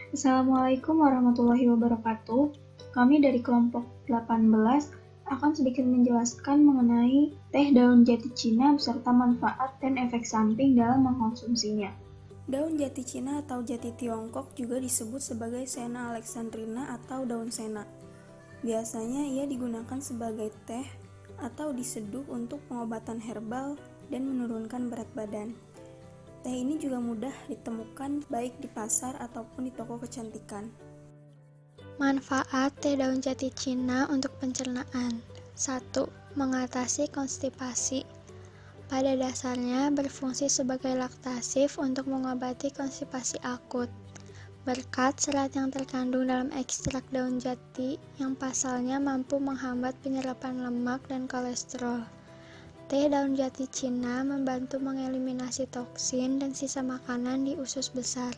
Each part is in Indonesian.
Assalamualaikum warahmatullahi wabarakatuh. Kami dari kelompok 18 akan sedikit menjelaskan mengenai teh daun jati Cina beserta manfaat dan efek samping dalam mengkonsumsinya. Daun jati Cina atau jati Tiongkok juga disebut sebagai Senna alexandrina atau daun sena. Biasanya ia digunakan sebagai teh atau diseduh untuk pengobatan herbal dan menurunkan berat badan. Teh ini juga mudah ditemukan baik di pasar ataupun di toko kecantikan. Manfaat teh daun jati Cina untuk pencernaan. 1. Mengatasi konstipasi. Pada dasarnya berfungsi sebagai laktatif untuk mengobati konstipasi akut. Berkat serat yang terkandung dalam ekstrak daun jati yang pasalnya mampu menghambat penyerapan lemak dan kolesterol. Teh daun jati Cina membantu mengeliminasi toksin dan sisa makanan di usus besar.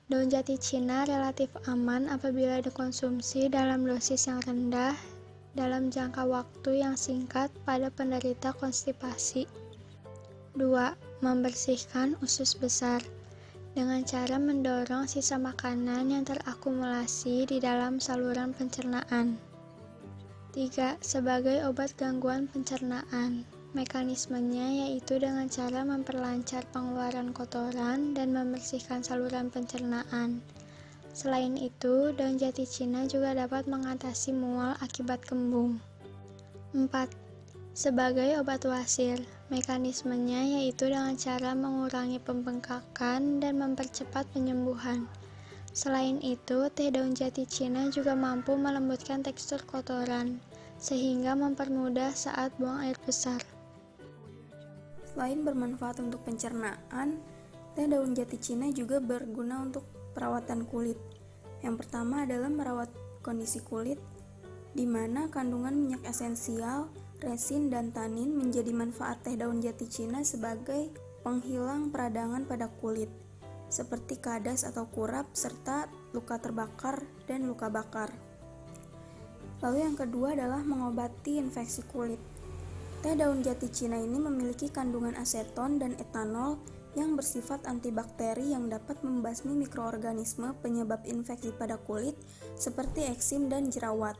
Daun jati Cina relatif aman apabila dikonsumsi dalam dosis yang rendah dalam jangka waktu yang singkat pada penderita konstipasi. 2. Membersihkan usus besar dengan cara mendorong sisa makanan yang terakumulasi di dalam saluran pencernaan. 3. Sebagai obat gangguan pencernaan. Mekanismenya yaitu dengan cara memperlancar pengeluaran kotoran dan membersihkan saluran pencernaan. Selain itu, daun jati Cina juga dapat mengatasi mual akibat kembung. 4. Sebagai obat wasir. Mekanismenya yaitu dengan cara mengurangi pembengkakan dan mempercepat penyembuhan. Selain itu, teh daun jati Cina juga mampu melembutkan tekstur kotoran, sehingga mempermudah saat buang air besar. Selain bermanfaat untuk pencernaan, teh daun jati Cina juga berguna untuk perawatan kulit. Yang pertama adalah merawat kondisi kulit, di mana kandungan minyak esensial, resin, dan tanin menjadi manfaat teh daun jati Cina sebagai penghilang peradangan pada kulit, seperti kadas atau kurap, serta luka terbakar dan luka bakar. Lalu yang kedua adalah mengobati infeksi kulit. Teh daun jati Cina ini memiliki kandungan aseton dan etanol yang bersifat antibakteri yang dapat membasmi mikroorganisme penyebab infeksi pada kulit seperti eksim dan jerawat.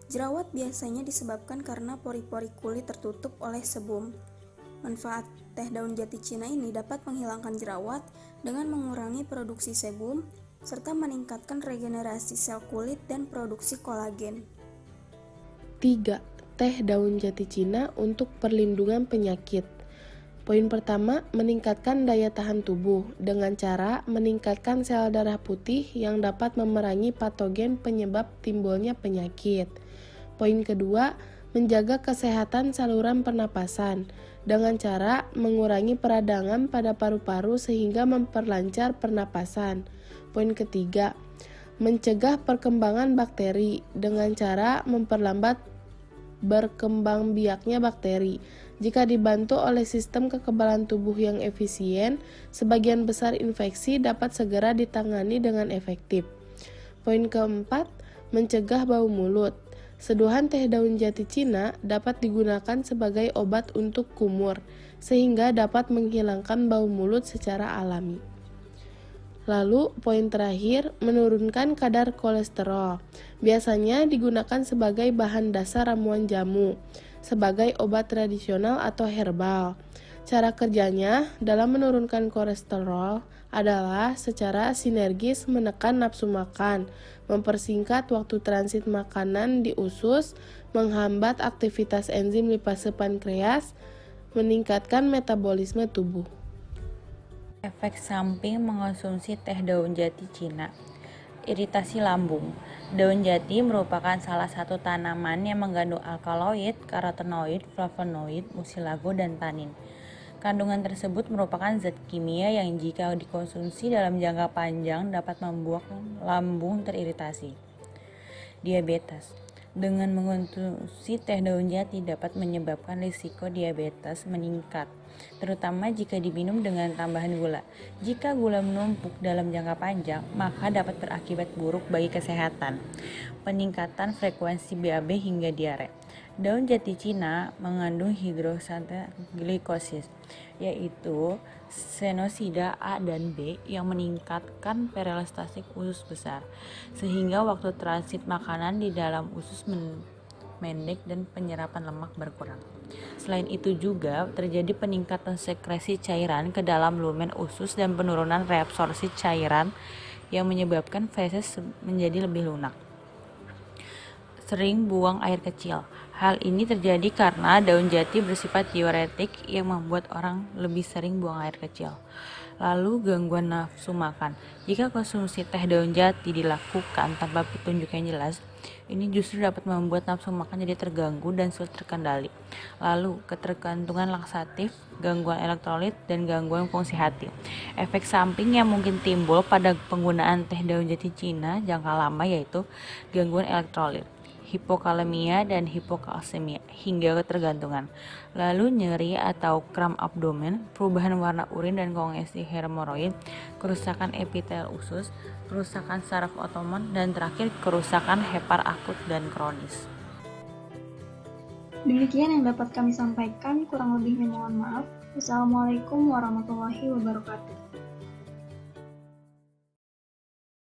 Jerawat biasanya disebabkan karena pori-pori kulit tertutup oleh sebum. Manfaat teh daun jati Cina ini dapat menghilangkan jerawat dengan mengurangi produksi sebum, serta meningkatkan regenerasi sel kulit dan produksi kolagen. 3. Teh daun jati Cina untuk perlindungan penyakit. Poin pertama, meningkatkan daya tahan tubuh dengan cara meningkatkan sel darah putih yang dapat memerangi patogen penyebab timbulnya penyakit. Poin kedua, menjaga kesehatan saluran pernapasan dengan cara mengurangi peradangan pada paru-paru sehingga memperlancar pernapasan. Poin ketiga, mencegah perkembangan bakteri dengan cara memperlambat berkembang biaknya bakteri. Jika dibantu oleh sistem kekebalan tubuh yang efisien, sebagian besar infeksi dapat segera ditangani dengan efektif. Poin keempat, mencegah bau mulut. Seduhan teh daun jati Cina dapat digunakan sebagai obat untuk kumur, sehingga dapat menghilangkan bau mulut secara alami. Lalu, poin terakhir, menurunkan kadar kolesterol. Biasanya digunakan sebagai bahan dasar ramuan jamu, sebagai obat tradisional atau herbal. Cara kerjanya dalam menurunkan kolesterol adalah secara sinergis menekan nafsu makan, mempersingkat waktu transit makanan di usus, menghambat aktivitas enzim lipase pankreas, meningkatkan metabolisme tubuh. Efek samping mengonsumsi teh daun jati Cina. Iritasi lambung. Daun jati merupakan salah satu tanaman yang mengandung alkaloid, karotenoid, flavonoid, musilago, dan tanin. Kandungan tersebut merupakan zat kimia yang jika dikonsumsi dalam jangka panjang dapat membuat lambung teriritasi. Diabetes. Dengan mengonsumsi teh daun jati dapat menyebabkan risiko diabetes meningkat, terutama jika diminum dengan tambahan gula. Jika gula menumpuk dalam jangka panjang, maka dapat berakibat buruk bagi kesehatan. Peningkatan frekuensi BAB hingga diare. Daun jati Cina mengandung hidroksata glikosis yaitu senosida A dan B yang meningkatkan peristaltik usus besar, sehingga waktu transit makanan di dalam usus mendek dan penyerapan lemak berkurang. Selain itu juga terjadi peningkatan sekresi cairan ke dalam lumen usus dan penurunan reabsorpsi cairan yang menyebabkan feses menjadi lebih lunak. Sering buang air kecil. Hal ini terjadi karena daun jati bersifat diuretik yang membuat orang lebih sering buang air kecil. Lalu gangguan nafsu makan. Jika konsumsi teh daun jati dilakukan tanpa petunjuk yang jelas, ini justru dapat membuat nafsu makan jadi terganggu dan sulit terkendali. Lalu ketergantungan laksatif, gangguan elektrolit, dan gangguan fungsi hati. Efek samping yang mungkin timbul pada penggunaan teh daun jati Cina jangka lama yaitu gangguan elektrolit, hipokalemia dan hipokalsemia, hingga ketergantungan. Lalu nyeri atau kram abdomen, perubahan warna urin dan kongesi hemoroid, kerusakan epitel usus, kerusakan saraf otonom, dan terakhir kerusakan hepar akut dan kronis. Demikian yang dapat kami sampaikan, kurang lebihnya mohon maaf. Wassalamualaikum warahmatullahi wabarakatuh.